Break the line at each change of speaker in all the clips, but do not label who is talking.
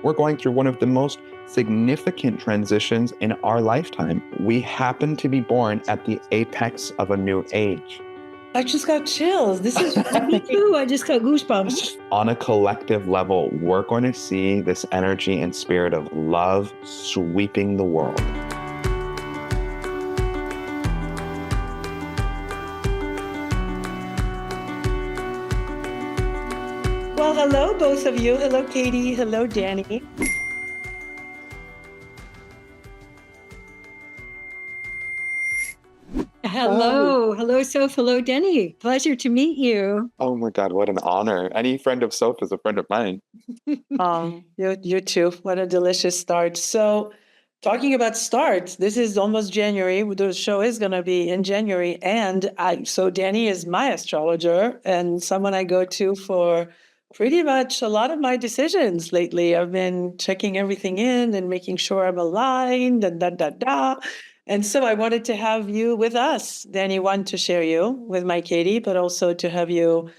We're going through one of the most significant transitions in our lifetime. We happen to be born at the apex of a new age.
I just got chills. This is
Me too. I just got goosebumps.
On a collective level, we're going to see this energy and spirit of love sweeping the world.
Well, hello, both of you. Hello, Katie. Hello, Danny.
Hello, Soph. Hello, Denny. Pleasure to meet you.
Oh my God, what an honor. Any friend of Soph is a friend of mine.
You too. What a delicious start. So, talking about starts, this is almost January. The show is going to be in January. And so Danny is my astrologer and someone I go to for pretty much a lot of my decisions lately. I've been checking everything in and making sure I'm aligned and And so I wanted to have you with us, Danny, one, to share you with my Katie, but also to have you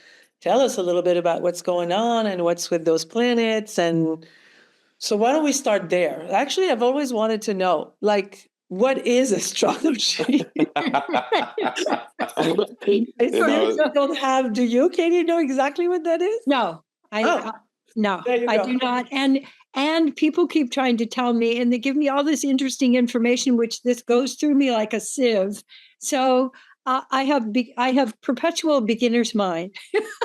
tell us a little bit about what's going on and what's with those planets. And so why don't we start there? Actually, I've always wanted to know, like, what is astrology? Don't have, do you, Katie, know exactly what that is?
No, no, I do not. And people keep trying to tell me, and they give me all this interesting information, which this goes through me like a sieve. So I have perpetual beginner's mind.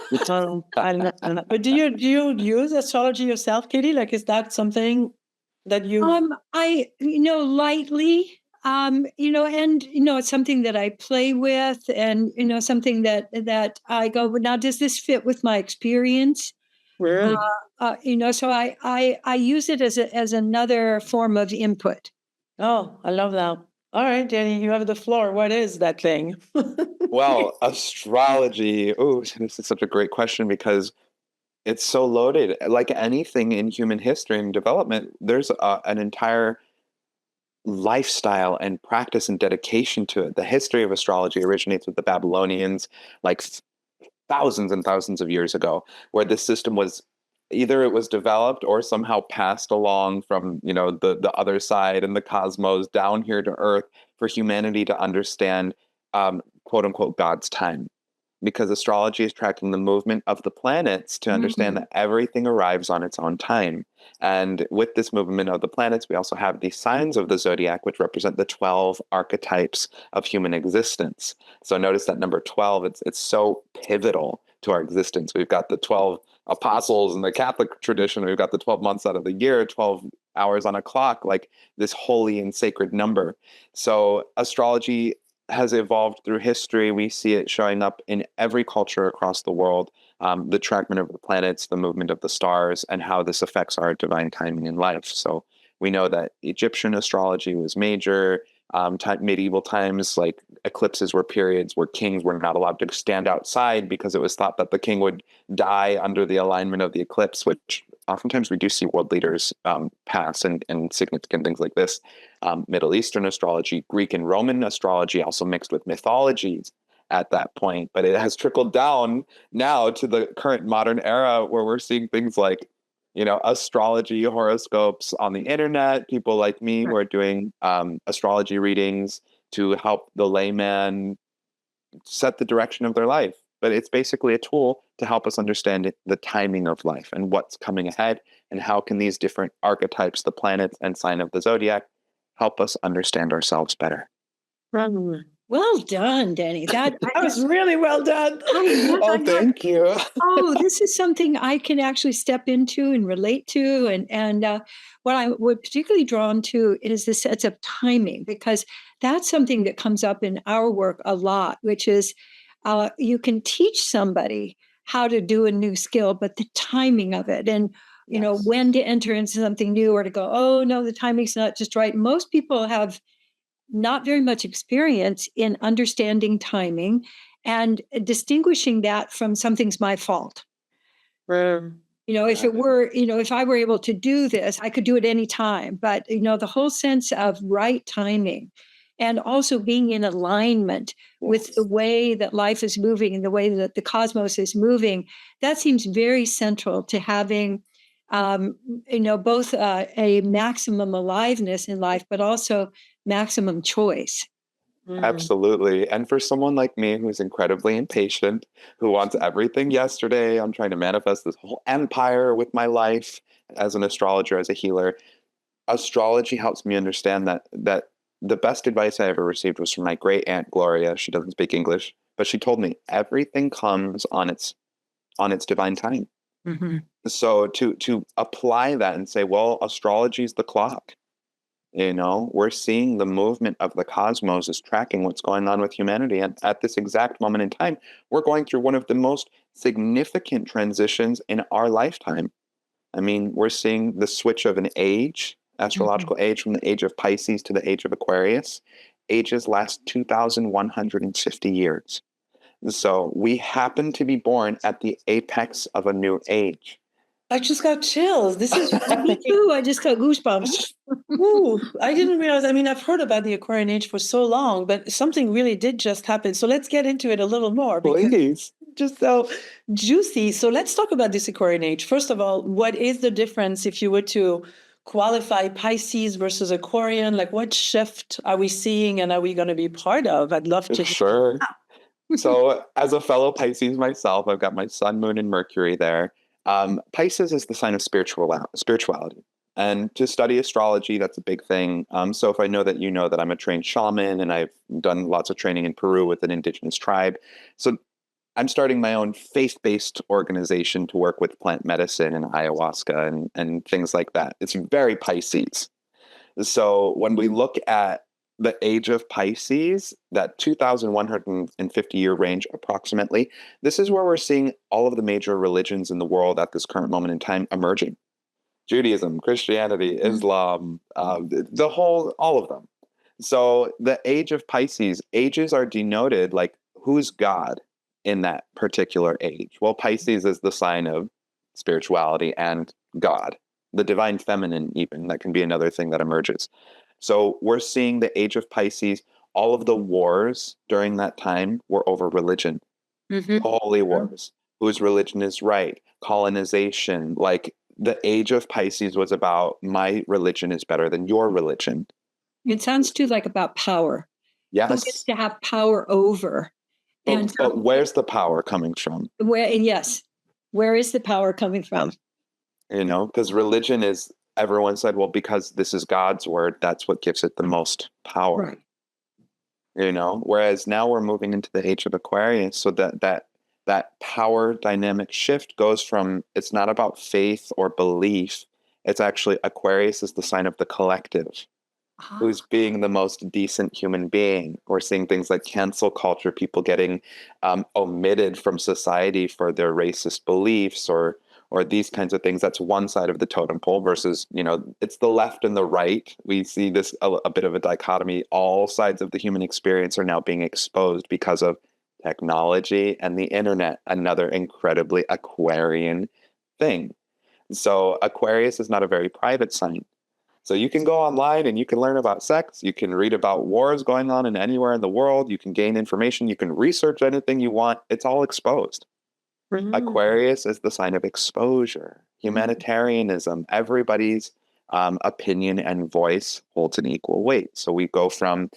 But do you use astrology yourself, Katie? Like, is that something that you?
Lightly. It's something that I play with, and something that I go, well, now does this fit with my experience?
Really?
So I use it as another form of input.
Oh, I love that. All right, Danny, you have the floor. What is that thing?
Well, astrology. Oh, this is such a great question because it's so loaded. Like anything in human history and development, there's an entire lifestyle and practice and dedication to it. The history of astrology originates with the Babylonians, like thousands and thousands of years ago, where this system was either it was developed or somehow passed along from the other side and the cosmos down here to Earth for humanity to understand quote unquote God's time, because astrology is tracking the movement of the planets to understand that everything arrives on its own time. And with this movement of the planets, we also have the signs of the Zodiac, which represent the 12 archetypes of human existence. So notice that number 12, it's so pivotal to our existence. We've got the 12 apostles in the Catholic tradition. We've got the 12 months out of the year, 12 hours on a clock, like this holy and sacred number. So astrology has evolved through history. We see it showing up in every culture across the world, the trackment of the planets, the movement of the stars, and how this affects our divine timing in life. So we know that Egyptian astrology was major. Medieval times, like eclipses were periods where kings were not allowed to stand outside because it was thought that the king would die under the alignment of the eclipse, which oftentimes we do see world leaders pass and significant things like this. Middle Eastern astrology, Greek and Roman astrology also mixed with mythologies at that point, but it has trickled down now to the current modern era where we're seeing things like astrology horoscopes on the internet, people like me who are doing astrology readings to help the layman set the direction of their life. But it's basically a tool to help us understand the timing of life and what's coming ahead, and how can these different archetypes, the planets and sign of the Zodiac, help us understand ourselves better.
Well done, Danny. That
was really well done.
Oh, thank you.
This is something I can actually step into and relate to. And what I would particularly drawn to is the sense of timing, because that's something that comes up in our work a lot, which is you can teach somebody how to do a new skill, but the timing of it and when to enter into something new or to go, oh, no, the timing's not just right. Most people have not very much experience in understanding timing and distinguishing that from something's my fault. If it were, if I were able to do this, I could do it any time. But, the whole sense of right timing and also being in alignment with the way that life is moving and the way that the cosmos is moving, that seems very central to having both a maximum aliveness in life, but also maximum choice.
Absolutely. And for someone like me who's incredibly impatient, who wants everything yesterday, I'm trying to manifest this whole empire with my life as an astrologer, as a healer. Astrology helps me understand that the best advice I ever received was from my great aunt Gloria. She doesn't speak English, but she told me everything comes on its divine time.
Mm-hmm.
So to apply that and say, well, astrology is the clock. We're seeing the movement of the cosmos is tracking what's going on with humanity. And at this exact moment in time, we're going through one of the most significant transitions in our lifetime. I mean, we're seeing the switch of an age, astrological age, from the age of Pisces to the age of Aquarius. Ages last 2,150 years. So we happen to be born at the apex of a new age.
I just got chills. This is
Me too. I just got goosebumps.
Ooh, I didn't realize. I mean, I've heard about the Aquarian age for so long, but something really did just happen. So let's get into it a little more.
Please.
Just so juicy. So let's talk about this Aquarian age. First of all, what is the difference if you were to qualify Pisces versus Aquarian? Like, what shift are we seeing and are we going to be part of? I'd love to.
Sure. So as a fellow Pisces myself, I've got my sun, moon, and Mercury there. Pisces is the sign of spirituality. And to study astrology, that's a big thing. So if I know that you know that I'm a trained shaman and I've done lots of training in Peru with an indigenous tribe. So I'm starting my own faith-based organization to work with plant medicine and ayahuasca and things like that. It's very Pisces. So when we look at the age of Pisces, that 2,150 year range approximately, this is where we're seeing all of the major religions in the world at this current moment in time emerging. Judaism, Christianity, Islam, all of them. So the age of Pisces, ages are denoted like who's God in that particular age. Well, Pisces is the sign of spirituality and God, the divine feminine even. That can be another thing that emerges. So we're seeing the age of Pisces. All of the wars during that time were over religion. Holy wars. Whose religion is right? Colonization. Like the age of Pisces was about my religion is better than your religion.
It sounds too like about power.
Yes.
Who gets to have power over?
But where's the power coming from?
Where is the power coming from?
Because religion is, everyone said, well, because this is God's word, that's what gives it the most power. Right. Whereas now we're moving into the age of Aquarius, so that power dynamic shift goes from, it's not about faith or belief. It's actually, Aquarius is the sign of the collective. Who's being the most decent human being. We're seeing things like cancel culture, people getting omitted from society for their racist beliefs or these kinds of things. That's one side of the totem pole versus, it's the left and the right. We see this a bit of a dichotomy. All sides of the human experience are now being exposed because of technology and the internet, another incredibly Aquarian thing. So Aquarius is not a very private sign. So you can go online and you can learn about sex. You can read about wars going on in anywhere in the world. You can gain information. You can research anything you want. It's all exposed. Aquarius is the sign of exposure, humanitarianism. Everybody's opinion and voice holds an equal weight. So we go from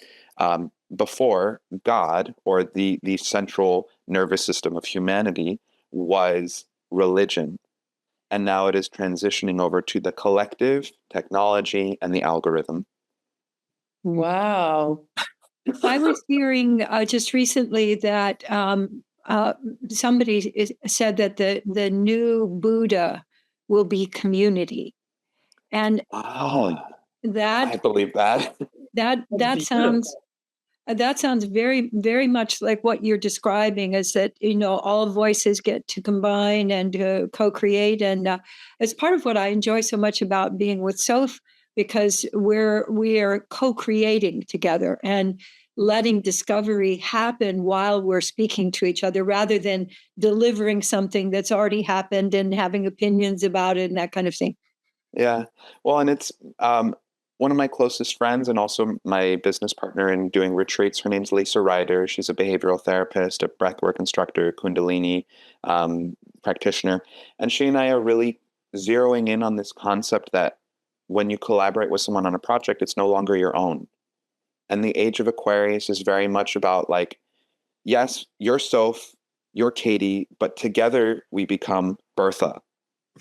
before God, or the central nervous system of humanity, was religion. And now it is transitioning over to the collective, technology, and the algorithm.
Wow.
I was hearing just recently that somebody said that the new Buddha will be community. And
I believe that.
That sounds very, very much like what you're describing, is that, all voices get to combine and to co-create. And it's part of what I enjoy so much about being with Soph, because we are co-creating together and letting discovery happen while we're speaking to each other, rather than delivering something that's already happened and having opinions about it and that kind of thing.
Yeah. Well, and it's one of my closest friends and also my business partner in doing retreats. Her name's Lisa Ryder. She's a behavioral therapist, a breathwork instructor, Kundalini practitioner. And she and I are really zeroing in on this concept that when you collaborate with someone on a project, it's no longer your own. And the Age of Aquarius is very much about like, yes, you're Soph, you're Katie, but together we become Bertha.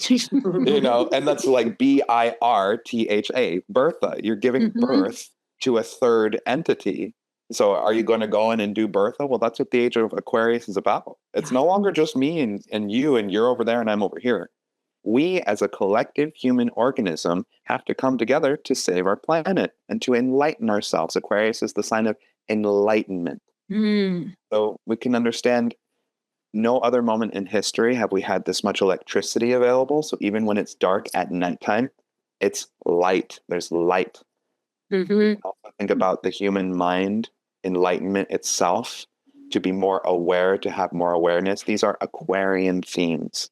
And that's like Birtha, Bertha. You're giving birth to a third entity. So are you going to go in and do Bertha? Well, that's what the Age of Aquarius is about. It's no longer just me and you, and you're over there and I'm over here. We as a collective human organism have to come together to save our planet and to enlighten ourselves. Aquarius is the sign of enlightenment. So we can understand no other moment in history have we had this much electricity available. So even when it's dark at nighttime, it's light. There's light. Also think about the human mind, enlightenment itself, to be more aware, to have more awareness. These are Aquarian themes.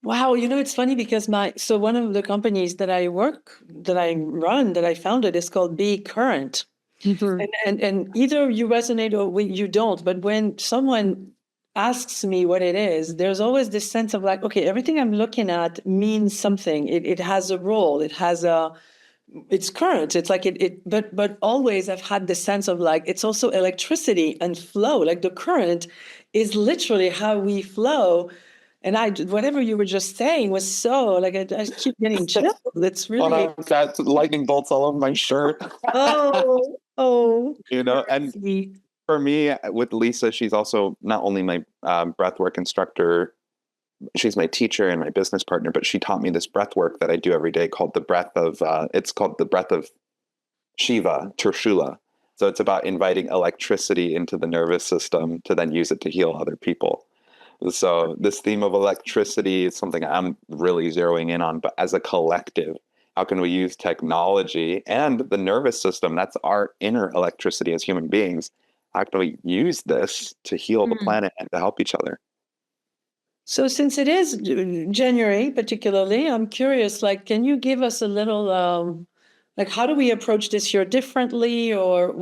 Wow, it's funny because one of the companies that I run, that I founded is called Be Current. And either you resonate or you don't, but when someone asks me what it is, there's always this sense of like, okay, everything I'm looking at means something. It has a role. It's current. It's like but always I've had this sense of like, it's also electricity and flow. Like the current is literally how we flow. And whatever you were just saying was so like, I keep getting chilled. It's really.
I've got lightning bolts all over my shirt.
Oh.
And
sweet.
For me, with Lisa, she's also not only my breathwork instructor, she's my teacher and my business partner, but she taught me this breathwork that I do every day called the breath of Shiva, Trishula. So it's about inviting electricity into the nervous system to then use it to heal other people. So this theme of electricity is something I'm really zeroing in on, but as a collective, how can we use technology and the nervous system? That's our inner electricity as human beings. How can we use this to heal the planet and to help each other?
So since it is January particularly, I'm curious, like, can you give us a little, like, how do we approach this year differently? Or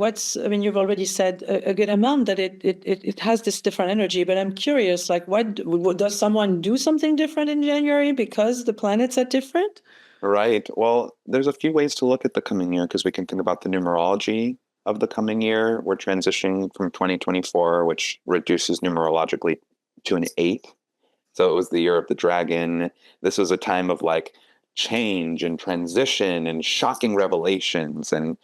you've already said a good amount that it has this different energy, but I'm curious, like, does someone do something different in January because the planets are different?
Right. Well, there's a few ways to look at the coming year because we can think about the numerology of the coming year. We're transitioning from 2024, which reduces numerologically to an 8. So it was the year of the dragon. This was a time of like change and transition and shocking revelations. And,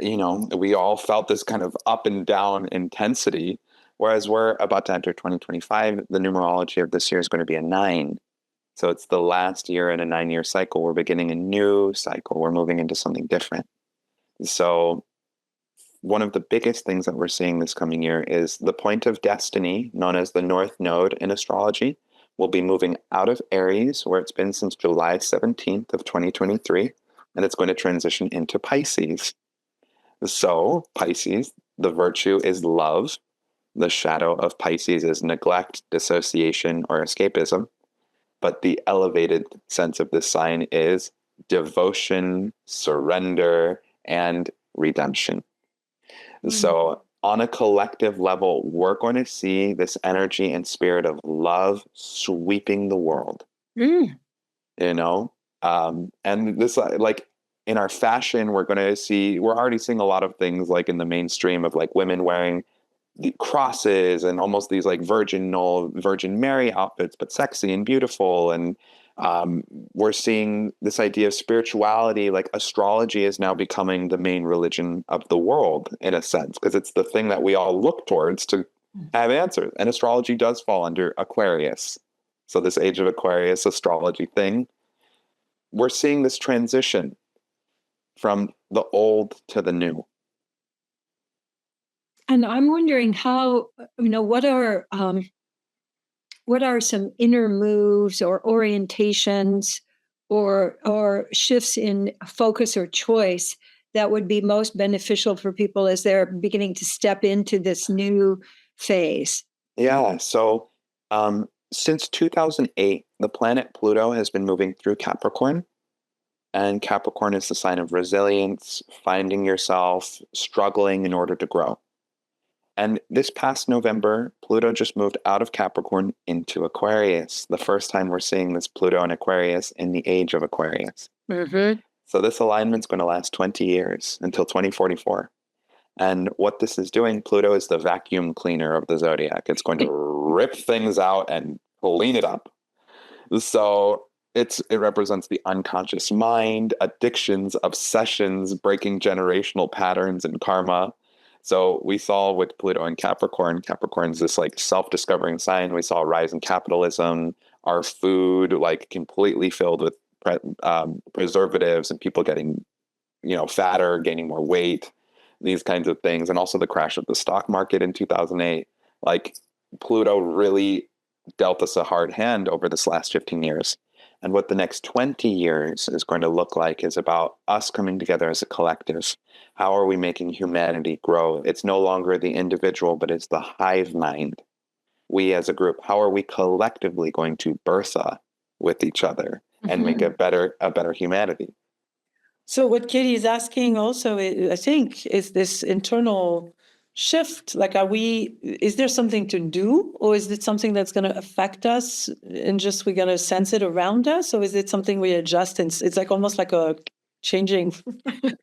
we all felt this kind of up and down intensity. Whereas we're about to enter 2025, the numerology of this year is going to be a 9. So it's the last year in a 9-year cycle. We're beginning a new cycle. We're moving into something different. So one of the biggest things that we're seeing this coming year is the point of destiny, known as the North Node in astrology, will be moving out of Aries, where it's been since July 17th of 2023, and it's going to transition into Pisces. So Pisces, the virtue is love. The shadow of Pisces is neglect, dissociation, or escapism. But the elevated sense of this sign is devotion, surrender, and redemption. So on a collective level, we're going to see this energy and spirit of love sweeping the world. And this, like in our fashion, we're already seeing a lot of things like in the mainstream of like women wearing the crosses and almost these like Virgin Mary outfits, but sexy and beautiful. And we're seeing this idea of spirituality, like astrology is now becoming the main religion of the world in a sense, because it's the thing that we all look towards to have answers. And astrology does fall under Aquarius. So this Age of Aquarius astrology thing, we're seeing this transition from the old to the new.
And I'm wondering how, what are some inner moves or orientations or shifts in focus or choice that would be most beneficial for people as they're beginning to step into this new phase?
Yeah. So since 2008, the planet Pluto has been moving through Capricorn. And Capricorn is the sign of resilience, finding yourself, struggling in order to grow. And this past November, Pluto just moved out of Capricorn into Aquarius. The first time we're seeing this Pluto in Aquarius in the age of Aquarius.
Mm-hmm.
So this alignment's going to last 20 years until 2044. And what this is doing, Pluto is the vacuum cleaner of the zodiac. It's going to rip things out and clean it up. So it represents the unconscious mind, addictions, obsessions, breaking generational patterns and karma. So we saw with Pluto and Capricorn, Capricorn's this like self-discovering sign. We saw a rise in capitalism, our food like completely filled with preservatives and people getting, fatter, gaining more weight, these kinds of things. And also the crash of the stock market in 2008. Like Pluto really dealt us a hard hand over this last 15 years. And what the next 20 years is going to look like is about us coming together as a collective. How are we making humanity grow? It's no longer the individual, but it's the hive mind. We as a group, how are we collectively going to bertha with each other and make a better humanity?
So what Katie is asking also, I think, is this internal shift. Like, is there something to do, or is it something that's going to affect us and just we're going to sense it around us? Or is it something we adjust and it's like almost like a changing?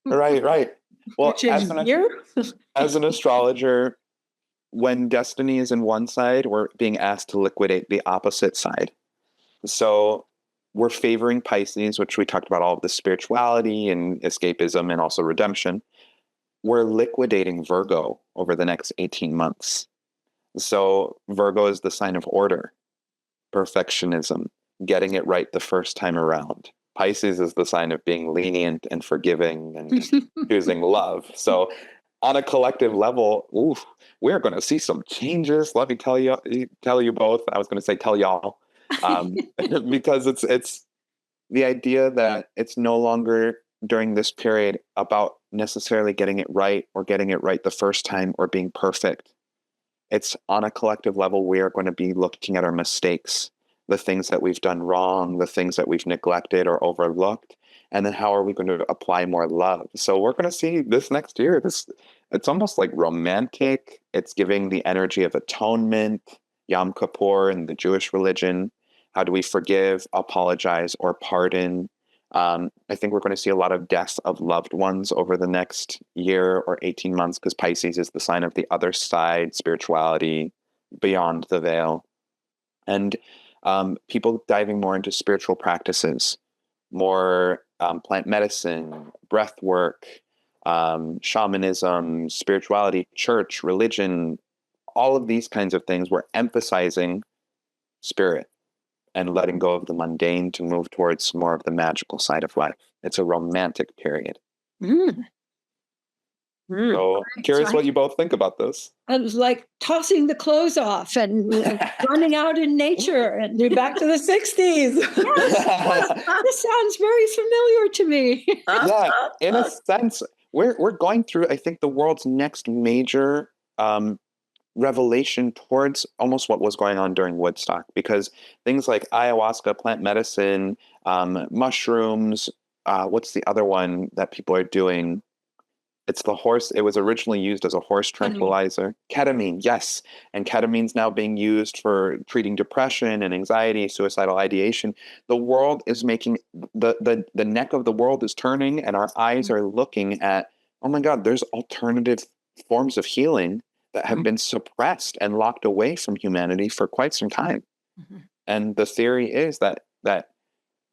Right. Well, as an astrologer, when destiny is in one side, we're being asked to liquidate the opposite side. So we're favoring Pisces, which we talked about all of the spirituality and escapism and also redemption. We're liquidating Virgo over the next 18 months. So Virgo is the sign of order, perfectionism, getting it right the first time around. Pisces is the sign of being lenient and forgiving and choosing love. So on a collective level, we're going to see some changes. Let me tell you both. I was going to say tell y'all, because it's the idea that it's no longer during this period about necessarily getting it right or getting it right the first time or being perfect. It's on a collective level. We are going to be looking at our mistakes, the things that we've done wrong, the things that we've neglected or overlooked, and then how are we going to apply more love? So we're going to see this next year. It's almost like romantic. It's giving the energy of atonement, Yom Kippur in the Jewish religion. How do we forgive, apologize, or pardon? I think we're going to see a lot of death of loved ones over the next year or 18 months because Pisces is the sign of the other side, spirituality, beyond the veil. And people diving more into spiritual practices, more plant medicine, breath work, shamanism, spirituality, church, religion, all of these kinds of things. We're emphasizing spirit and letting go of the mundane to move towards more of the magical side of life. It's a romantic period. So curious what you both think about this.
I was like tossing the clothes off and running out in nature and
You're back to the 60s.
This sounds very familiar to me.
Yeah, in a sense, we're going through, I think, the world's next major revelation towards almost what was going on during Woodstock, because things like ayahuasca, plant medicine, mushrooms, what's the other one that people are doing? It's the horse. It was originally used as a horse tranquilizer. Ketamine, yes. And ketamine's now being used for treating depression and anxiety, suicidal ideation. The world is making, the neck of the world is turning, and our eyes are looking at, oh my God, there's alternative forms of healing that have been suppressed and locked away from humanity for quite some time. And the theory is that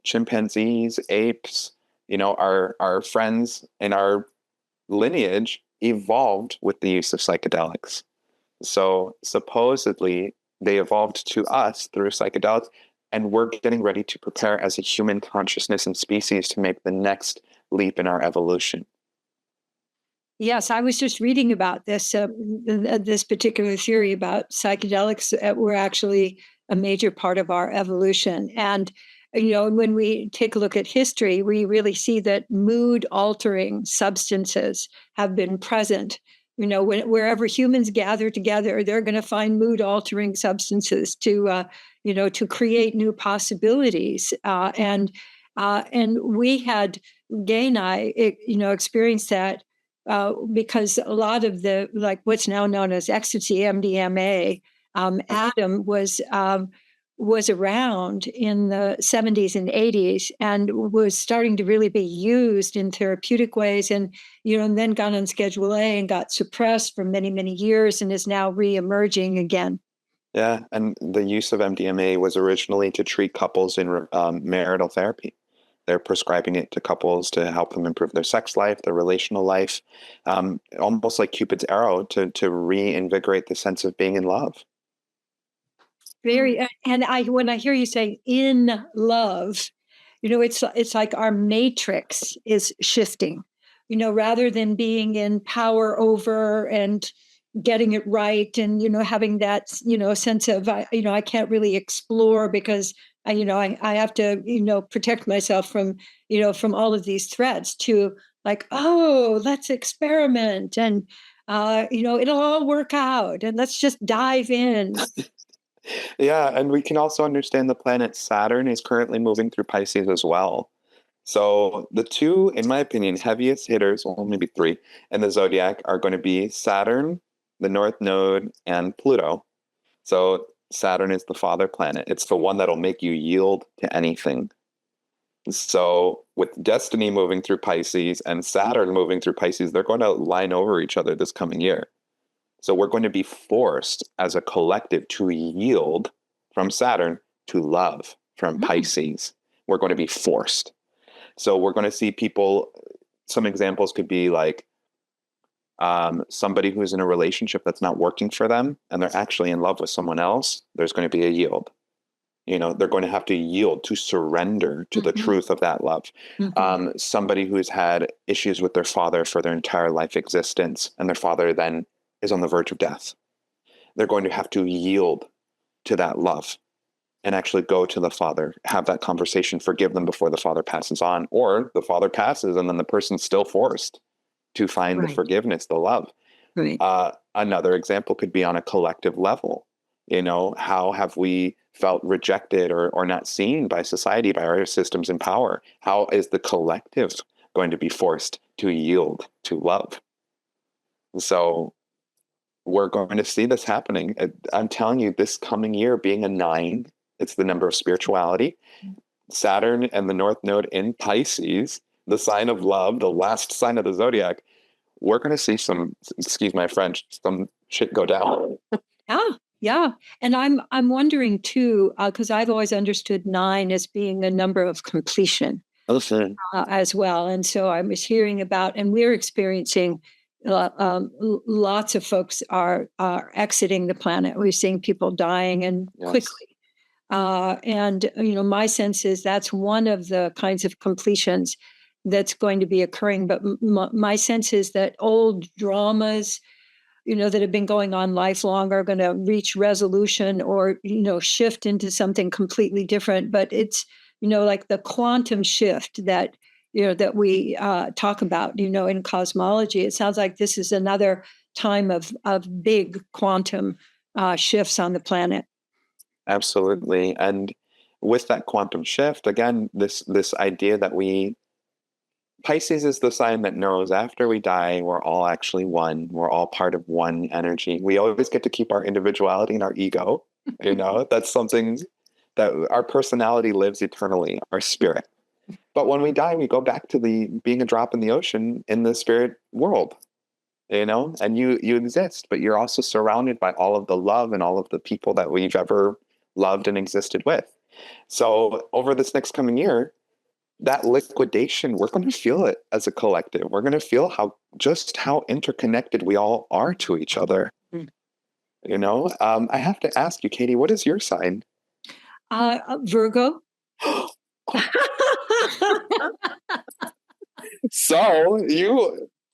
chimpanzees, apes, our friends in our lineage evolved with the use of psychedelics. So supposedly they evolved to us through psychedelics, and we're getting ready to prepare as a human consciousness and species to make the next leap in our evolution.
Yes, I was just reading about this this particular theory about psychedelics were actually a major part of our evolution. And when we take a look at history, we really see that mood-altering substances have been present. Wherever humans gather together, they're going to find mood-altering substances to create new possibilities. And we had, Gay and I, experienced that because a lot of the, like what's now known as ecstasy, MDMA, Adam was around in the 70s and 80s and was starting to really be used in therapeutic ways, and and then got on Schedule A and got suppressed for many, many years and is now re-emerging again.
Yeah, and the use of MDMA was originally to treat couples in marital therapy. They're prescribing it to couples to help them improve their sex life, their relational life, almost like Cupid's arrow to reinvigorate the sense of being in love.
Very, and when I hear you say in love, it's like our matrix is shifting. Rather than being in power over and getting it right, and having that sense of I can't really explore because I have to protect myself from from all of these threats, to like, oh, let's experiment, and it'll all work out, and let's just dive in.
Yeah, and we can also understand the planet Saturn is currently moving through Pisces as well. So the two, in my opinion, heaviest hitters, well, maybe three, in the zodiac are going to be Saturn, the North Node, and Pluto. So Saturn is the father planet. It's the one that'll make you yield to anything. So with Destiny moving through Pisces and Saturn moving through Pisces, they're going to line over each other this coming year. So we're going to be forced as a collective to yield from Saturn to love from Pisces. We're going to be forced. So we're going to see people, some examples could be like somebody who's in a relationship that's not working for them and they're actually in love with someone else. There's going to be a yield. They're going to have to yield, to surrender to the truth of that love. Somebody who's had issues with their father for their entire life existence, and their father then is on the verge of death. They're going to have to yield to that love and actually go to the father, have that conversation, forgive them before the father passes on, or the father passes and then the person's still forced to find the forgiveness, the love. Another example could be on a collective level. How have we felt rejected or not seen by society, by our systems in power? How is the collective going to be forced to yield to love? So we're going to see this happening. I'm telling you, this coming year, being a 9, it's the number of spirituality. Saturn and the North Node in Pisces, the sign of love, the last sign of the zodiac. We're going to see some, excuse my French, some shit go down.
Yeah. And I'm wondering too, because I've always understood 9 as being a number of completion as well. And so I was hearing about, and we're experiencing lots of folks are exiting the planet. We're seeing people dying, and quickly. And my sense is that's one of the kinds of completions that's going to be occurring. But my sense is that old dramas, that have been going on lifelong, are going to reach resolution or shift into something completely different. But it's like the quantum shift that that we talk about, in cosmology. It sounds like this is another time of big quantum shifts on the planet.
Absolutely. And with that quantum shift, again, this idea that Pisces is the sign that knows after we die, we're all actually one. We're all part of one energy. We always get to keep our individuality and our ego. That's something that our personality lives eternally, our spirit. But when we die, we go back to being a drop in the ocean in the spirit world, and you exist, but you're also surrounded by all of the love and all of the people that we've ever loved and existed with. So over this next coming year, that liquidation, we're going to feel it as a collective. We're going to feel how interconnected we all are to each other. I have to ask you, Katie, what is your sign?
Virgo.
So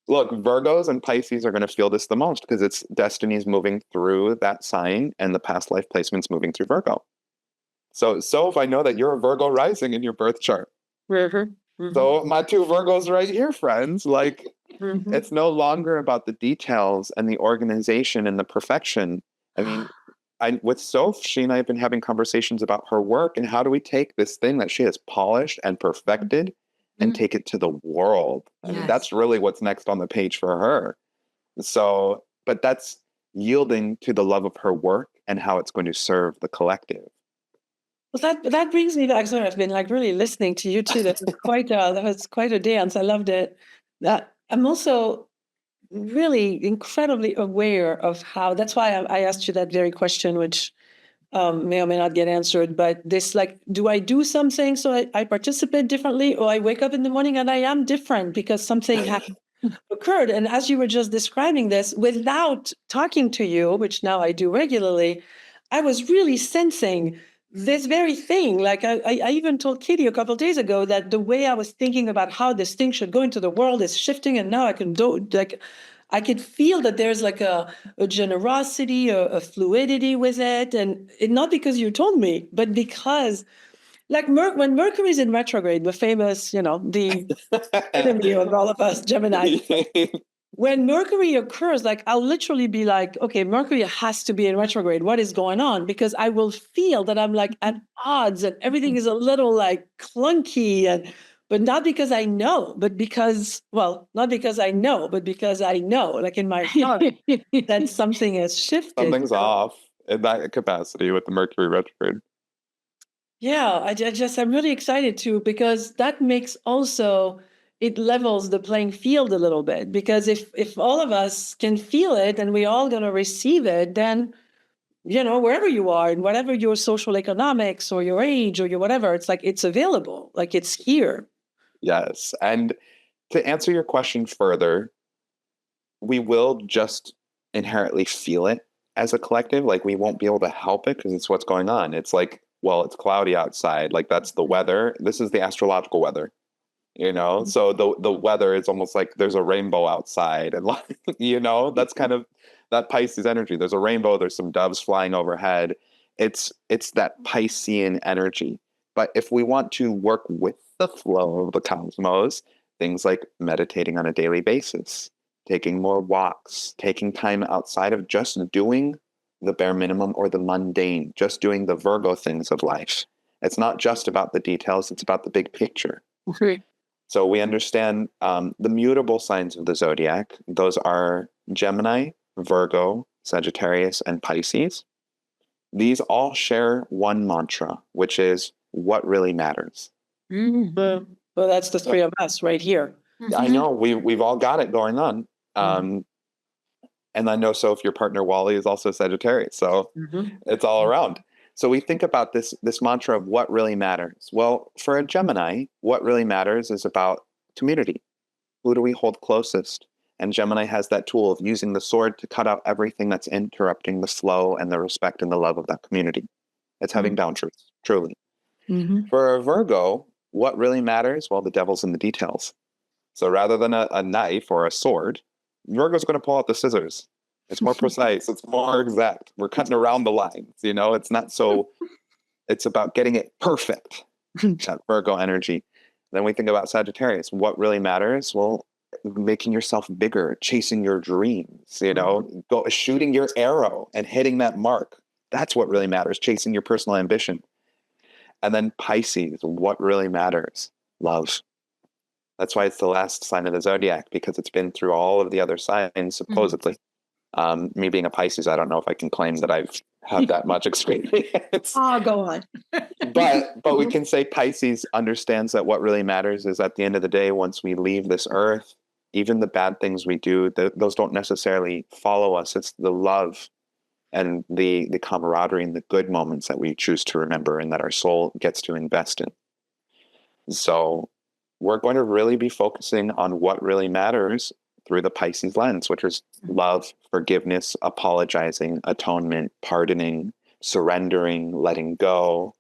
look, Virgos and Pisces are going to feel this the most because it's destiny's moving through that sign and the past life placement's moving through Virgo. So if I know that you're a Virgo rising in your birth chart. So my 2 Virgos right here, friends, like it's no longer about the details and the organization and the perfection. I mean, with Soph, she and I have been having conversations about her work and how do we take this thing that she has polished and perfected and take it to the world. I mean,
Yes.
that's really what's next on the page for her. So, but that's yielding to the love of her work and how it's going to serve the collective.
Well, that brings me back. Sorry, I've been like really listening to you too. That was quite a dance. I loved it. That I'm also really incredibly aware of how. That's why I asked you that very question, which may or may not get answered. But this, like, do I do something so I participate differently, or I wake up in the morning and I am different because something occurred? And as you were just describing this, without talking to you, which now I do regularly, I was really sensing this very thing. Like I even told Katie a couple of days ago that the way I was thinking about how this thing should go into the world is shifting, and now I can do like I could feel that there's like a generosity, a fluidity with it, and not because you told me, but because like when Mercury's in retrograde, the famous, the enemy of all of us, Gemini. When Mercury occurs, like I'll literally be like, okay, Mercury has to be in retrograde. What is going on? Because I will feel that I'm like at odds and everything is a little like clunky, but not because I know, but because, well, not because I know, but because I know, like in my heart, that something has shifted.
Something's off in that capacity with the Mercury retrograde.
Yeah, I'm really excited too, because that makes also, it levels the playing field a little bit, because if all of us can feel it and we're all going to receive it, then, wherever you are and whatever your social economics or your age or your whatever, it's like, it's available, like it's here.
Yes. And to answer your question further, we will just inherently feel it as a collective. Like we won't be able to help it because it's what's going on. It's like, well, it's cloudy outside. Like that's the weather. This is the astrological weather, So the weather is almost like there's a rainbow outside, and like, that's kind of that Pisces energy. There's a rainbow. There's some doves flying overhead. It's that Piscean energy. But if we want to work with the flow of the cosmos, things like meditating on a daily basis, taking more walks, taking time outside of just doing the bare minimum or the mundane, just doing the Virgo things of life. It's not just about the details, it's about the big picture.
Okay.
So we understand the mutable signs of the zodiac. Those are Gemini, Virgo, Sagittarius, and Pisces. These all share one mantra, which is what really matters.
Well, that's the three of us right here.
I know we've all got it going on. And I know, so if your partner Wally is also Sagittarius, so it's all around. So we think about this mantra of what really matters. Well, for a Gemini, what really matters is about community. Who do we hold closest? And Gemini has that tool of using the sword to cut out everything that's interrupting the flow and the respect and the love of that community. It's having boundaries, truly. For a Virgo, what really matters? Well, the devil's in the details. So rather than a knife or a sword, Virgo's going to pull out the scissors. It's more precise. It's more exact. We're cutting around the lines. It's not so, it's about getting it perfect. That Virgo energy. Then we think about Sagittarius. What really matters? Well, making yourself bigger, chasing your dreams, shooting your arrow and hitting that mark. That's what really matters. Chasing your personal ambition. And then Pisces, what really matters? Love. That's why it's the last sign of the zodiac, because it's been through all of the other signs, supposedly. Me being a Pisces, I don't know if I can claim that I've had that much experience.
Oh, go on.
but we can say Pisces understands that what really matters is at the end of the day, once we leave this earth, even the bad things we do, those don't necessarily follow us. It's the love and the camaraderie and the good moments that we choose to remember and that our soul gets to invest in. So we're going to really be focusing on what really matters through the Pisces lens, which is love, forgiveness, apologizing, atonement, pardoning, surrendering, letting go,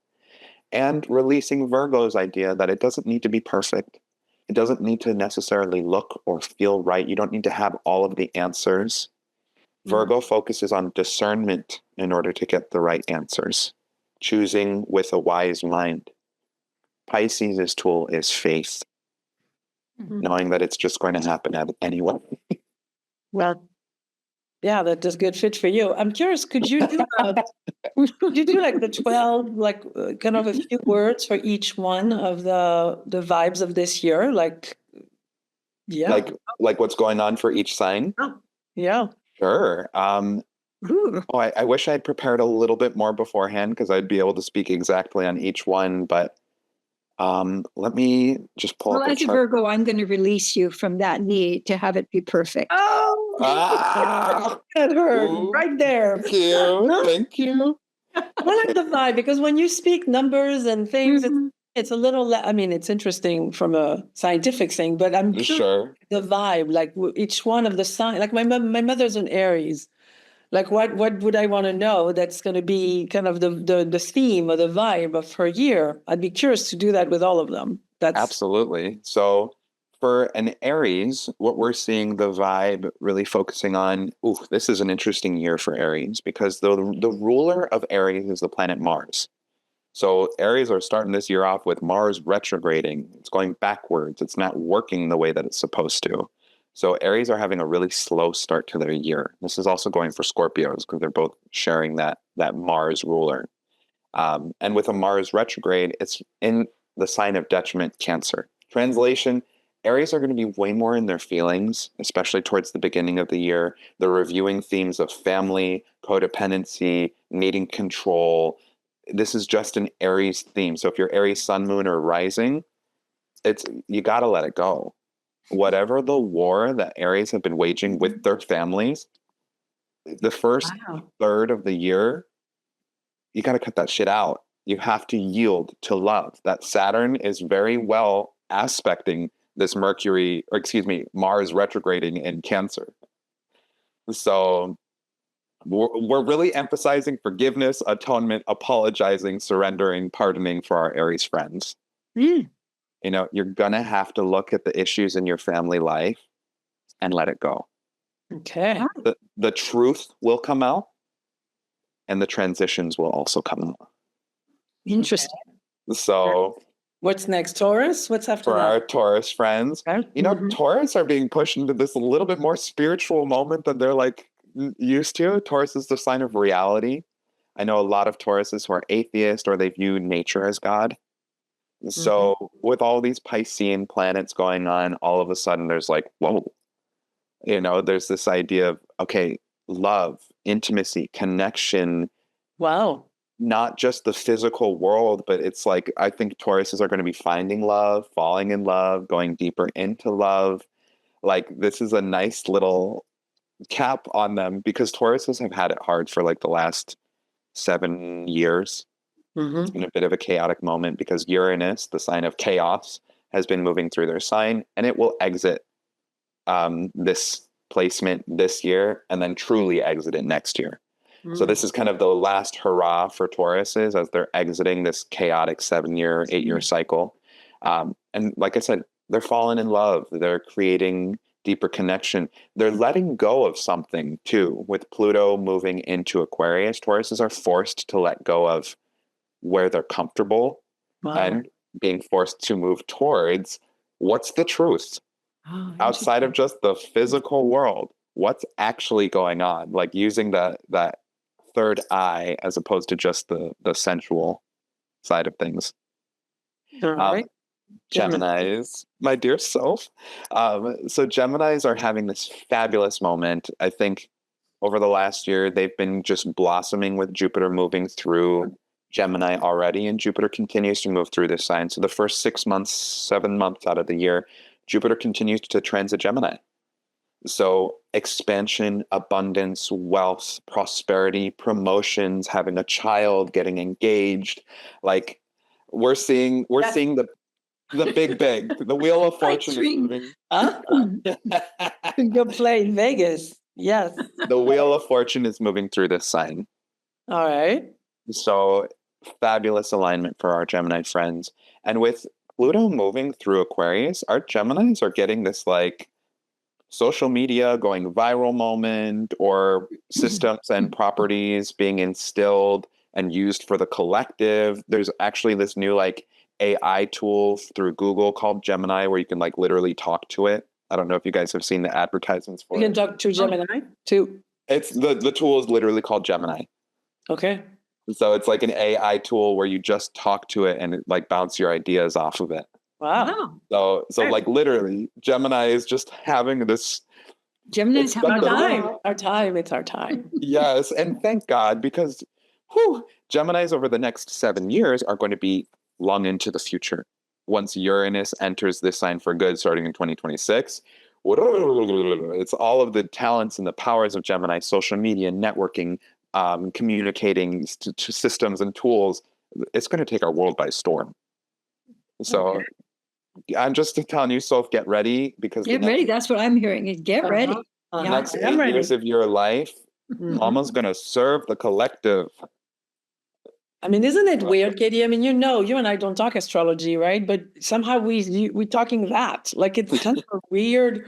and releasing Virgo's idea that it doesn't need to be perfect. It doesn't need to necessarily look or feel right. You don't need to have all of the answers. Virgo focuses on discernment in order to get the right answers, choosing with a wise mind. Pisces' tool is faith, knowing that it's just going to happen anyway.
Well, Yeah, that is good fit for you. I'm curious, could you do like the 12, like kind of a few words for each one of the vibes of this year? Like, yeah.
Like what's going on for each sign?
Yeah.
Sure.
Ooh.
Oh, I wish I had prepared a little bit more beforehand because I'd be able to speak exactly on each one, but let me just pull
Well,
up a
as a
chart.
Virgo, I'm going to release you from that need to have it be perfect.
Oh,
Ah!
that hurt
Ooh,
right there.
thank you. Thank you.
I like the vibe because when you speak numbers and things,
Mhm.
it's a little, I mean, it's interesting from a scientific thing, but I'm curious
Sure.
the vibe, like each one of the sign, like my mother's an Aries. Like what would I want to know that's going to be kind of the theme or the vibe of her year? I'd be curious to do that with all of them. That's
Absolutely. So for an Aries, what we're seeing the vibe really focusing on, ooh, this is an interesting year for Aries because the ruler of Aries is the planet Mars. So Aries are starting this year off with Mars retrograding. It's going backwards. It's not working the way that it's supposed to. So Aries are having a really slow start to their year. This is also going for Scorpios because they're both sharing that Mars ruler. And with a Mars retrograde, it's in the sign of detriment, Cancer. Translation: Aries are going to be way more in their feelings, especially towards the beginning of the year. They're reviewing themes of family, codependency, needing control. This is just an Aries theme. So if you're Aries sun, moon, or rising, it's you got to let it go. Whatever the war that Aries have been waging with their families, the first
wow.
third of the year, you got to cut that shit out. You have to yield to love. That Saturn is very well aspecting this Mercury, or excuse me, Mars retrograding in Cancer. So we're really emphasizing forgiveness, atonement, apologizing, surrendering, pardoning for our Aries friends.
Mm.
You know, you're going to have to look at the issues in your family life and let it go.
Okay.
The truth will come out and the transitions will also come out.
Interesting.
So
What's next? Taurus? What's after
for
that?
our Taurus friends,
Okay.
you know,
Mhm.
Taurus are being pushed into this a little bit more spiritual moment than they're like used to. Taurus is the sign of reality. I know a lot of Tauruses who are atheist or they view nature as God. So with all these Piscean planets going on, all of a sudden there's like, whoa, you know, there's this idea of, okay, love, intimacy, connection,
Wow.
not just the physical world, but it's like, I think Tauruses are going to be finding love, falling in love, going deeper into love. Like, this is a nice little cap on them because Tauruses have had it hard for like the last 7 years. It's
Mm-hmm.
been a bit of a chaotic moment because Uranus, the sign of chaos, has been moving through their sign and it will exit this placement this year and then truly exit it next year. So this is kind of the last hurrah for Tauruses as they're exiting this chaotic 7-year, 8-year cycle. And like I said, they're falling in love. They're creating deeper connection. They're letting go of something too. With Pluto moving into Aquarius, Tauruses are forced to let go of where they're comfortable
Wow.
and being forced to move towards what's the truth
Oh,
outside of just the physical world. What's actually going on? Like using that third eye as opposed to just the sensual side of things.
all
Um,
right. Gemini.
Geminis, my dear self. So Geminis are having this fabulous moment. I think over the last year, they've been just blossoming with Jupiter moving through Gemini already, and Jupiter continues to move through this sign. So the first 6 months, 7 months out of the year, Jupiter continues to transit Gemini. So expansion, abundance, wealth, prosperity, promotions, having a child, getting engaged, like we're seeing the big, the wheel of fortune is moving.
Huh? Go play in Vegas. Yes.
The wheel of fortune is moving through this sign.
All right.
So fabulous alignment for our Gemini friends. And with Pluto moving through Aquarius, our Geminis are getting this like social media going viral moment or systems and properties being instilled and used for the collective. There's actually this new like AI tool through Google called Gemini where you can like literally talk to it. I don't know if you guys have seen the advertisements
You
for
can
it.
talk to Gemini too.
It's the tool is literally called Gemini.
Okay.
So it's like an AI tool where you just talk to it and it like bounce your ideas off of it.
Wow.
Wow.
So like literally Gemini is just having this.
Gemini's
It's
having
Our
a
definitely-
time. Our time. It's our time.
Yes, and thank God because Geminis over the next 7 years are going to be long into the future. Once Uranus enters this sign for good, starting in 2026, it's all of the talents and the powers of Gemini, social media, networking, communicating systems and tools. It's going to take our world by storm. So I'm just telling you, Soph, get ready because
Get ready. That's what I'm hearing. Is get ready.
Uh-huh.
Yeah.
next
I'm
8
ready.
years of your life,
Mhm.
Mama's going to serve the collective.
I mean, isn't it weird, Katie? I mean, you and I don't talk astrology, right? But somehow we're talking that. Like it's kind of weird.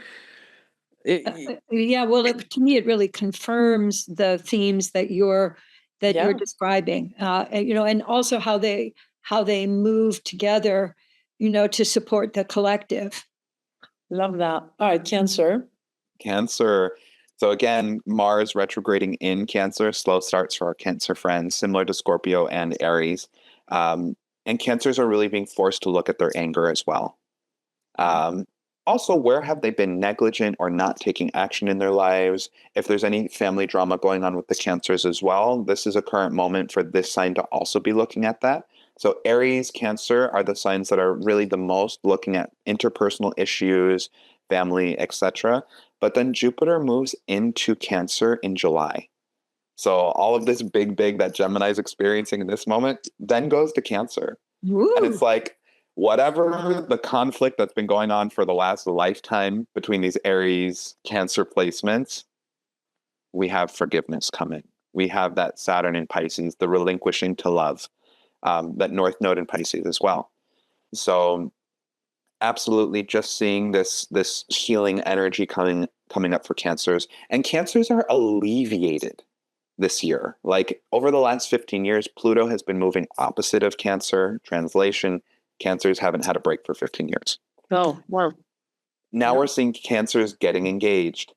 Yeah. Well, to me, it really confirms the themes that you're
Yeah.
describing. And also how they move together, to support the collective.
Love that. All right, Cancer.
Cancer. So again, Mars retrograding in Cancer, slow starts for our Cancer friends, similar to Scorpio and Aries. And Cancers are really being forced to look at their anger as well. Also, where have they been negligent or not taking action in their lives? If there's any family drama going on with the Cancers as well, this is a current moment for this sign to also be looking at that. So Aries, Cancer are the signs that are really the most looking at interpersonal issues, family, etc. But then Jupiter moves into Cancer in July. So all of this big that Gemini is experiencing in this moment then goes to Cancer.
Woo.
And it's like, whatever the conflict that's been going on for the last lifetime between these Aries Cancer placements, we have forgiveness coming. We have that Saturn in Pisces, the relinquishing to love, that North Node in Pisces as well. So absolutely just seeing this healing energy coming up for Cancers. And Cancers are alleviated this year. Like over the last 15 years, Pluto has been moving opposite of Cancer. Translation, Cancers haven't had a break for 15 years.
Oh, wow.
Now we're seeing Cancers getting engaged,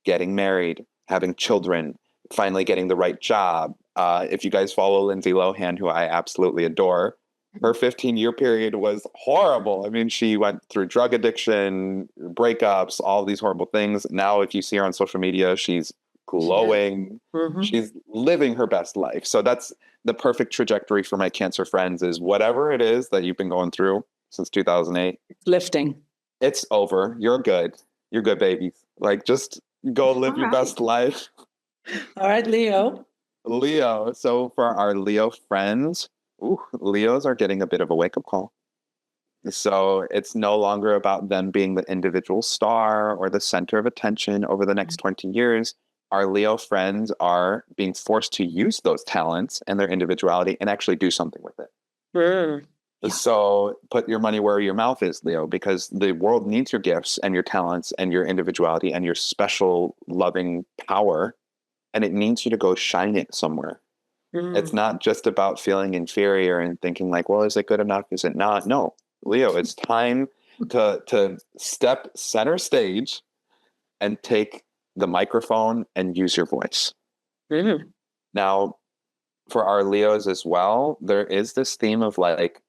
getting married, having children, finally getting the right job. If you guys follow Lindsay Lohan, who I absolutely adore, her 15-year period was horrible. I mean, she went through drug addiction, breakups, all these horrible things. Now, if you see her on social media, she's glowing.
Mhm.
She's living her best life. So that's the perfect trajectory for my Cancer friends is whatever it is that you've been going through since 2008,
Lifting.
it's over. You're good. You're good, babies. Like, just go live your best life.
All right, Leo.
Leo. So for our Leo friends, Leos are getting a bit of a wake-up call. So it's no longer about them being the individual star or the center of attention over the next 20 years. Our Leo friends are being forced to use those talents and their individuality and actually do something with it.
Mm.
Yeah.
So put your money where your mouth is, Leo, because the world needs your gifts and your talents and your individuality and your special loving power. And it needs you to go shine it somewhere. It's not just about feeling inferior and thinking like, well, is it good enough? Is it not? No, Leo, it's time to step center stage and take the microphone and use your voice.
Mm.
Now, for our Leos as well, there is this theme of like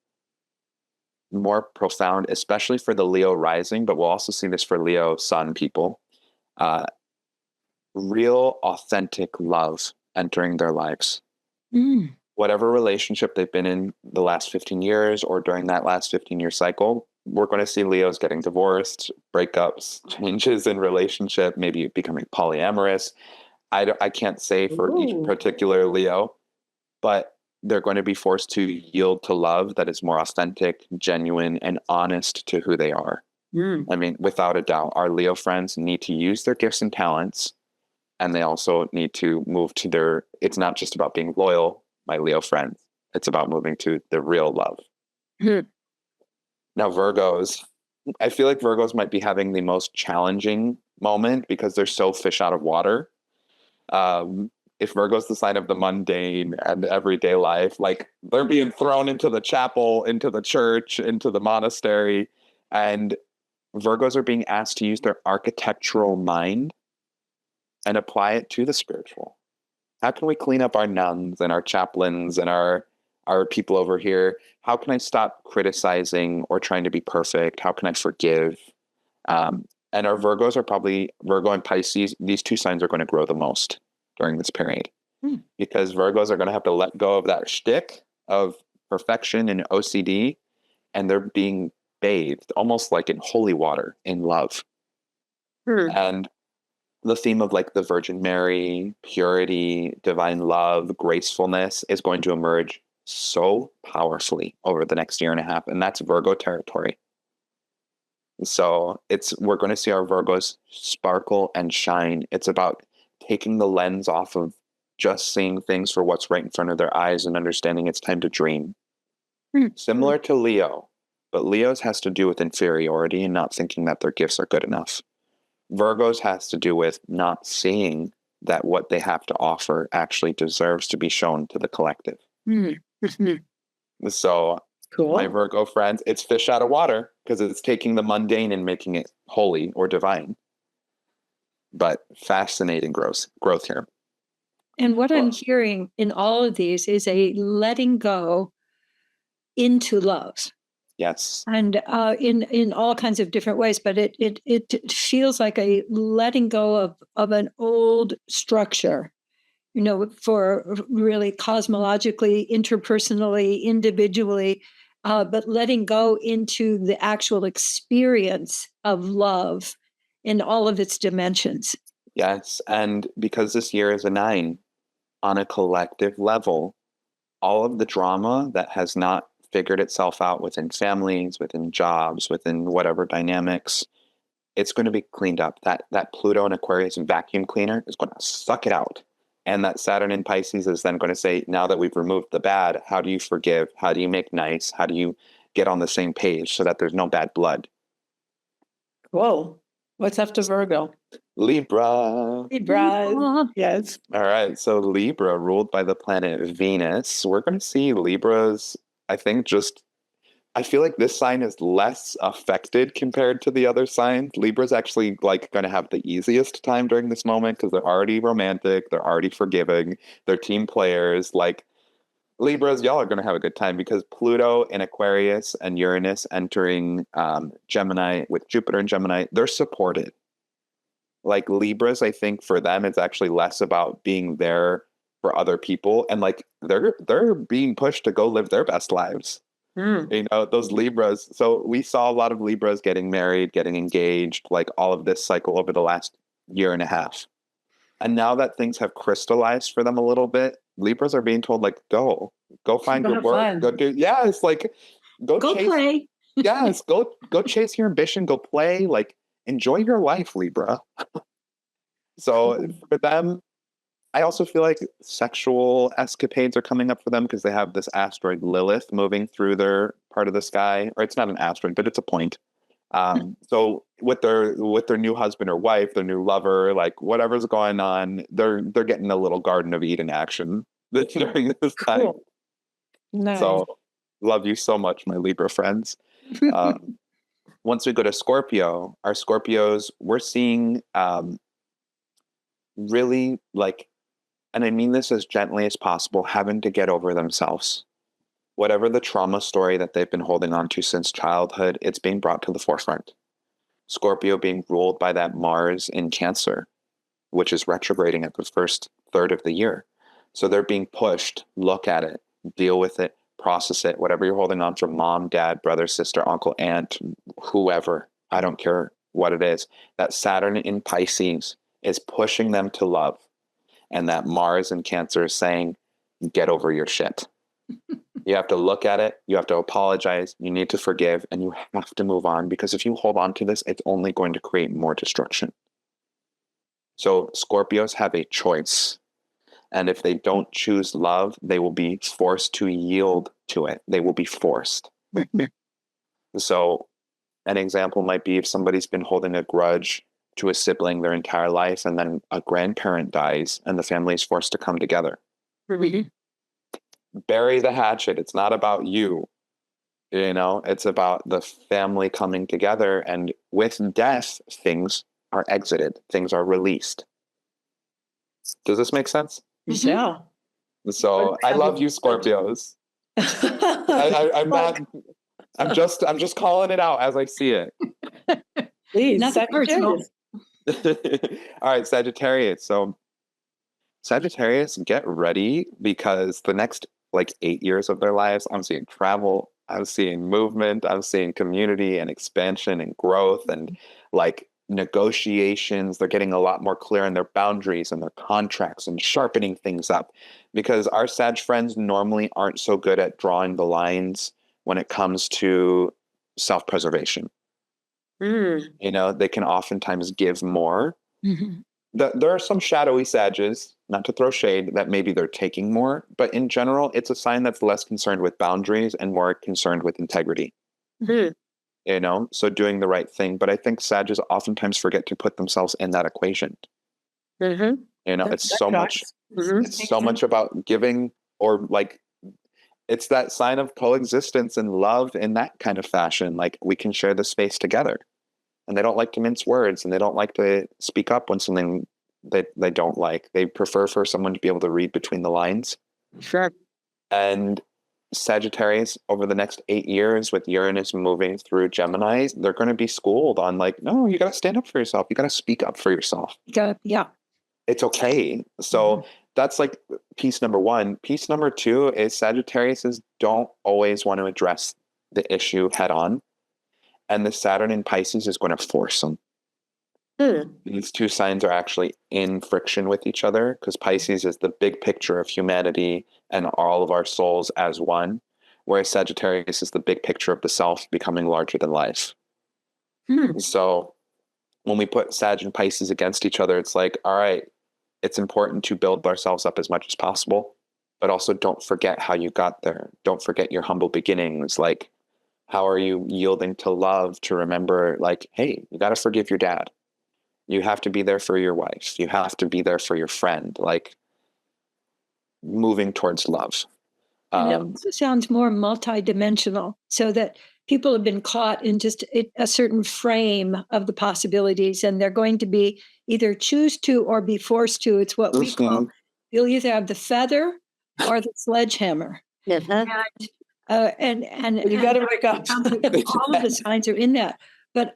more profound, especially for the Leo rising, but we'll also see this for Leo sun people. Real, authentic love entering their lives.
Mm.
Whatever relationship they've been in the last 15 years or during that last 15-year cycle, we're going to see Leos getting divorced, breakups, changes in relationship, maybe becoming polyamorous. I can't say for each particular Leo, but they're going to be forced to yield to love that is more authentic, genuine, and honest to who they are.
Mm.
I mean, without a doubt, our Leo friends need to use their gifts and talents, and they also need to move to their, it's not just about being loyal, my Leo friends. It's about moving to the real love.
Hmm.
Now, Virgos, I feel like Virgos might be having the most challenging moment because they're so fish out of water. If Virgo's the sign of the mundane and everyday life, like they're being thrown into the chapel, into the church, into the monastery, and Virgos are being asked to use their architectural mind and apply it to the spiritual. How can we clean up our nuns and our chaplains and our people over here? How can I stop criticizing or trying to be perfect? How can I forgive? And our Virgos are probably, Virgo and Pisces, these two signs are going to grow the most during this period. Because Virgos are going to have to let go of that shtick of perfection and OCD, and they're being bathed almost like in holy water in love. And the theme of like the Virgin Mary, purity, divine love, gracefulness is going to emerge so powerfully over the next year and a half. And that's Virgo territory. So we're going to see our Virgos sparkle and shine. It's about taking the lens off of just seeing things for what's right in front of their eyes and understanding it's time to dream. Similar to Leo, but Leo's has to do with inferiority and not thinking that their gifts are good enough. Virgos has to do with not seeing that what they have to offer actually deserves to be shown to the collective. So
Cool.
my Virgo friends, it's fish out of water because it's taking the mundane and making it holy or divine. But fascinating growth here.
And what I'm hearing in all of these is a letting go into love.
Yes.
And in all kinds of different ways, but it feels like a letting go of an old structure, for really cosmologically, interpersonally, individually, but letting go into the actual experience of love in all of its dimensions.
Yes. And because this year is a 9, on a collective level, all of the drama that has not figured itself out within families, within jobs, within whatever dynamics, it's going to be cleaned up. That Pluto and Aquarius vacuum cleaner is going to suck it out. And that Saturn in Pisces is then going to say, now that we've removed the bad, how do you forgive? How do you make nice? How do you get on the same page so that there's no bad blood?
Whoa. What's after Virgo?
Libra.
Yes.
All right. So Libra, ruled by the planet Venus. We're going to see Libras, I feel like this sign is less affected compared to the other signs. Libra's actually like going to have the easiest time during this moment because they're already romantic. They're already forgiving. They're team players. Like Libras, y'all are going to have a good time because Pluto in Aquarius and Uranus entering Gemini with Jupiter in Gemini, they're supported. Like Libras, I think for them, it's actually less about being there for other people. And like they're being pushed to go live their best lives. Those Libras. So we saw a lot of Libras getting married, getting engaged, like all of this cycle over the last year and a half. And now that things have crystallized for them a little bit, Libras are being told, like, go find your work.
Fun.
Go do, yeah, it's like, go chase,
play.
yes, go chase your ambition, go play, like, enjoy your life, Libra. So for them, I also feel like sexual escapades are coming up for them because they have this asteroid Lilith moving through their part of the sky, or it's not an asteroid, but it's a point. So with their new husband or wife, their new lover, like whatever's going on, they're getting a little Garden of Eden action during this time.
Cool. Nice.
So love you so much, my Libra friends. Once we go to Scorpio, our Scorpios, we're seeing really like, and I mean this as gently as possible, having to get over themselves. Whatever the trauma story that they've been holding on to since childhood, it's being brought to the forefront. Scorpio being ruled by that Mars in Cancer, which is retrograding at the first third of the year. So they're being pushed, look at it, deal with it, process it, whatever you're holding on to, mom, dad, brother, sister, uncle, aunt, whoever, I don't care what it is. That Saturn in Pisces is pushing them to love. And that Mars in Cancer is saying, get over your shit. You have to look at it. You have to apologize. You need to forgive, and you have to move on, because if you hold on to this, it's only going to create more destruction. So Scorpios have a choice. And if they don't choose love, they will be forced to yield to it. They will be forced. So an example might be if somebody's been holding a grudge to a sibling their entire life, and then a grandparent dies and the family is forced to come together. Bury the hatchet. It's not about you. It's about the family coming together. And with death, things are exited. Things are released. Does this make sense?
Yeah.
So I love you, Scorpios. I'm not. I'm just calling it out as I see it.
Please,
Nothing personal.
Sagittarius.
All right, Sagittarius. So Sagittarius, get ready because the next like 8 years of their lives, I'm seeing travel, I'm seeing movement, I'm seeing community and expansion and growth and like negotiations. They're getting a lot more clear in their boundaries and their contracts and sharpening things up because our Sag friends normally aren't so good at drawing the lines when it comes to self-preservation. You know, they can oftentimes give more.
Mhm.
There are some shadowy Sages, not to throw shade, that maybe they're taking more, but in general, it's a sign that's less concerned with boundaries and more concerned with integrity. You know, so doing the right thing. But I think Sages oftentimes forget to put themselves in that equation. You know, it's so much. It's so much about giving, or like, it's that sign of coexistence and love in that kind of fashion. Like we can share the space together. And they don't like to mince words and they don't like to speak up when something that they don't like. They prefer for someone to be able to read between the lines.
Sure.
And Sagittarius, over the next 8 years with Uranus moving through Gemini, they're going to be schooled on like, no, you got to stand up for yourself. You got to speak up for yourself.
Yeah.
It's okay. So that's like piece number one. Piece number two is Sagittarius don't always want to address the issue head on. And the Saturn in Pisces is going to force them. These two signs are actually in friction with each other because Pisces is the big picture of humanity and all of our souls as one, whereas Sagittarius is the big picture of the self becoming larger than life. So when we put Sag and Pisces against each other, it's like, all right, it's important to build ourselves up as much as possible, but also don't forget how you got there. Don't forget your humble beginnings. Like, how are you yielding to love to remember, like, hey, you got to forgive your dad. You have to be there for your wife. You have to be there for your friend, like moving towards love.
It also sounds more multidimensional so that people have been caught in just a certain frame of the possibilities and they're going to be either choose to or be forced to. It's what we call, you'll either have the feather or the sledgehammer. And
You got to wake up.
all of the signs are in that. But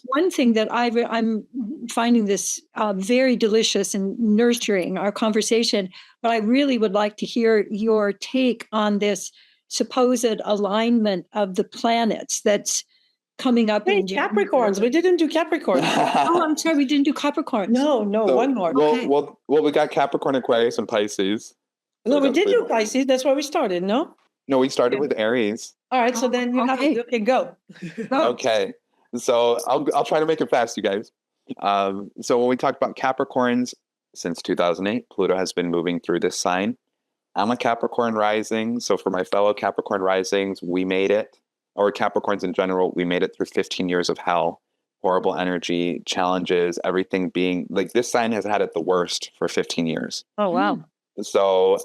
one thing that I'm finding this very delicious and nurturing our conversation, but I really would like to hear your take on this supposed alignment of the planets that's coming up in
Capricorns. We didn't do Capricorn.
Oh, I'm sorry, we didn't do Capricorn.
No,
So,
one more.
Well, we got Capricorn, Aquarius, and Pisces.
No, we did do Pisces. That's where we started, no?
No, we started with Aries.
All right, so then you have to go.
Okay. So I'll try to make it fast, you guys. So when we talked about Capricorns, since 2008, Pluto has been moving through this sign. I'm a Capricorn rising. So for my fellow Capricorn risings, we made it, or Capricorns in general, we made it through 15 years of hell, horrible energy, challenges, everything being like this sign has had it the worst for 15 years.
Oh, wow.
So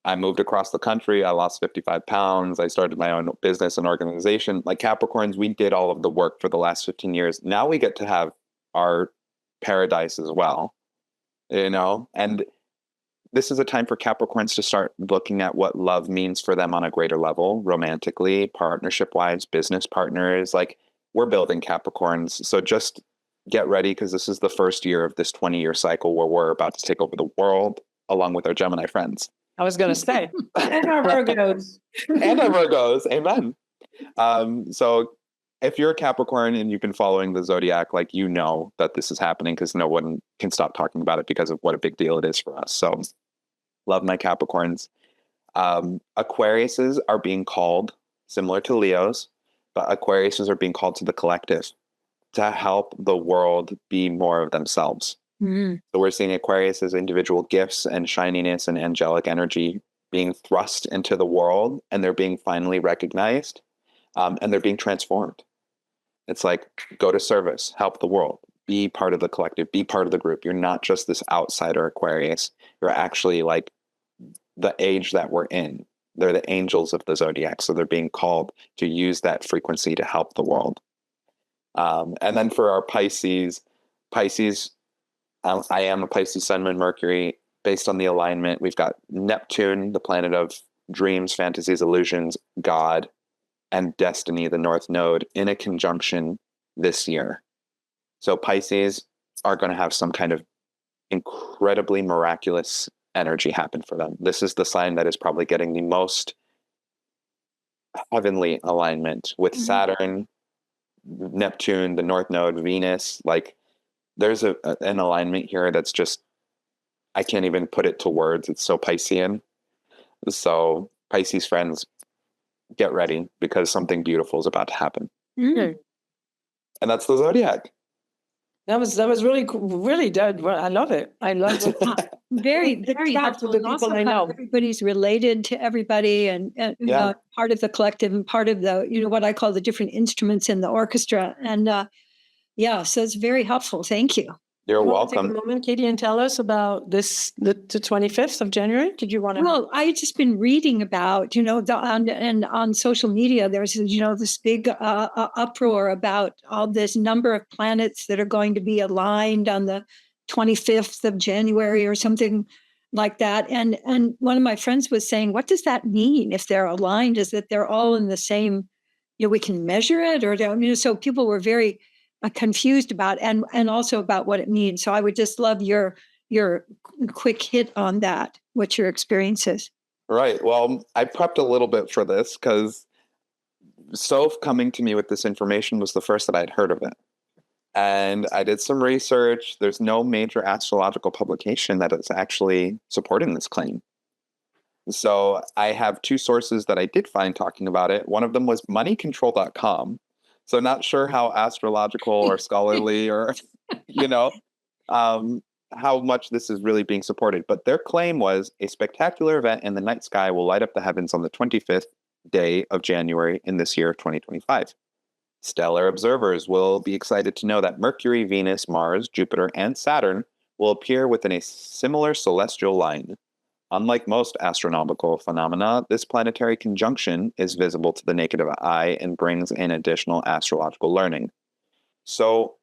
I moved across the country. I lost 55 pounds. I started my own business and organization. Like Capricorns, we did all of the work for the last 15 years. Now we get to have our paradise as well, you know? And this is a time for Capricorns to start looking at what love means for them on a greater level, romantically, partnership-wise, business partners. Like we're building Capricorns. So just get ready because this is the first year of this 20-year cycle where we're about to take over the world along with our Gemini friends.
I was going to say. And our Virgos.
And our Virgos. Amen. So if you're a Capricorn and you've been following the Zodiac, like you know that this is happening because no one can stop talking about it because of what a big deal it is for us. So love my Capricorns. Aquariuses are being called, similar to Leos, but Aquariuses are being called to the collective to help the world be more of themselves. So we're seeing Aquarius as individual gifts and shininess and angelic energy being thrust into the world, and they're being finally recognized, and they're being transformed. It's like, go to service, help the world, be part of the collective, be part of the group. You're not just this outsider Aquarius. You're actually like the age that we're in. They're the angels of the Zodiac. So they're being called to use that frequency to help the world. And then for our Pisces, I am a Pisces Sun, Moon, Mercury. based on the alignment, we've got Neptune, the planet of dreams, fantasies, illusions, God, and destiny, the North Node, in a conjunction this year. So Pisces are going to have some kind of incredibly miraculous energy happen for them. This is the sign that is probably getting the most heavenly alignment with Saturn, Neptune, the North Node, Venus. Like, there's an alignment here that's just, I can't even put it to words. It's so Piscean. So Pisces friends, get ready, because something beautiful is about to happen.
Mm.
And that's the Zodiac.
That was really cool, really good. Well, I love it. I love it.
Very, very
Talk
helpful.
to the
And also
people I
how
know.
everybody's related to everybody, and
Yeah.
part of the collective and part of the, what I call the different instruments in the orchestra. And so it's very helpful. Thank you.
You're
You wanna take
welcome.
a moment, Katie, and tell us about this, the 25th of January. Did you want to?
Well, I just been reading about, on social media, there's, this big uproar about all this number of planets that are going to be aligned on the 25th of January or something like that. And one of my friends was saying, what does that mean if they're aligned? Is that they're all in the same, we can measure it? Or, so people were very confused about, and also about what it means. So I would just love your quick hit on that, what your experience is.
Right. Well, I prepped a little bit for this because Soph coming to me with this information was the first that I'd heard of it. And I did some research. There's no major astrological publication that is actually supporting this claim. So I have two sources that I did find talking about it. One of them was moneycontrol.com. So not sure how astrological or scholarly or, how much this is really being supported. But their claim was a spectacular event in the night sky will light up the heavens on the 25th day of January in this year of 2025. Stellar observers will be excited to know that Mercury, Venus, Mars, Jupiter, and Saturn will appear within a similar celestial line. Unlike most astronomical phenomena, this planetary conjunction is visible to the naked eye and brings in additional astrological learning. So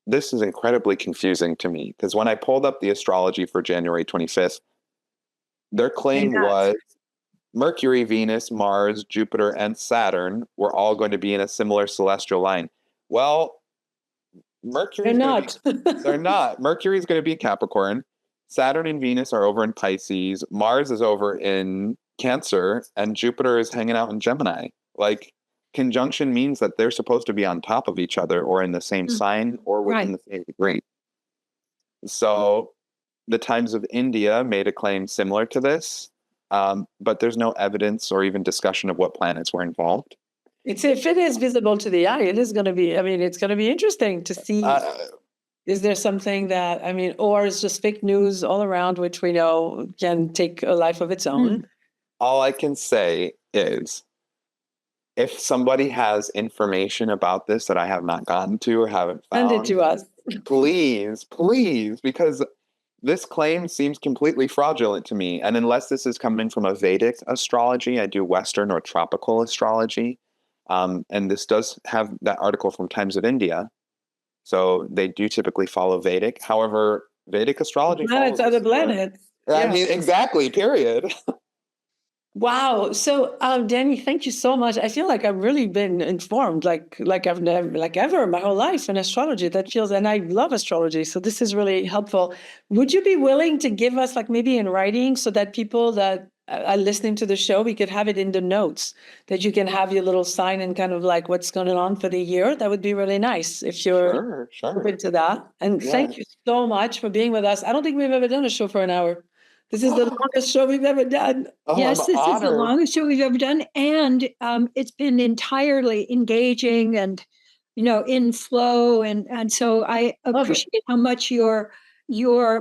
this is incredibly confusing to me, because when I pulled up the astrology for January 25th, their claim was Mercury, Venus, Mars, Jupiter, and Saturn were all going to be in a similar celestial line. Well, Mercury, they're not. Mercury is going to be in Capricorn. Saturn and Venus are over in Pisces. Mars is over in Cancer, and Jupiter is hanging out in Gemini. Like, conjunction means that they're supposed to be on top of each other, or in the same sign, or within the same degree. So the Times of India made a claim similar to this, but there's no evidence or even discussion of what planets were involved.
If it is visible to the eye, it is going to be, it's going to be interesting to see. Is there something that, or is just fake news all around, which we know can take a life of its own?
All I can say is, if somebody has information about this that I have not gotten to or haven't found,
send it to us.
Please, because this claim seems completely fraudulent to me. And unless this is coming from a Vedic astrology, I do Western or tropical astrology. And this does have that article from Times of India. So they do typically follow Vedic. However, Vedic astrology
Planets are the planets.
Exactly, period.
Wow. So, Danny, thank you so much. I feel like I've really been informed, like I've never, ever my whole life in astrology. And I love astrology. So this is really helpful. Would you be willing to give us, maybe in writing, so that people that are listening to the show, we could have it in the notes, that you can have your little sign and kind of what's going on for the year? That would be really nice if you're open to that. And thank you so much for being with us. I don't think we've ever done a show for an hour. This is the longest show we've ever done.
Yes, this is the longest show we've ever done. And it's been entirely engaging and, in flow. And so I appreciate how much you're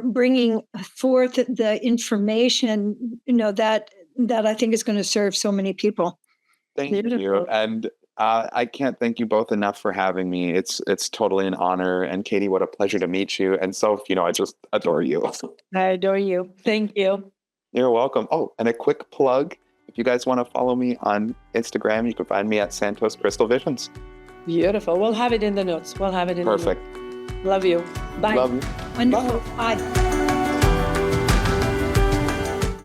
bringing forth the information, that I think is going to serve so many people.
Thank you. And I can't thank you both enough for having me. It's totally an honor. And Katie, what a pleasure to meet you. And so, I just adore you.
I adore you. Thank you.
You're welcome. Oh, and a quick plug. If you guys want to follow me on Instagram, you can find me at Santos Crystal Visions.
Beautiful. We'll have it in the notes.
Perfect.
Love you. Bye.
Love you.
Wonderful. Bye.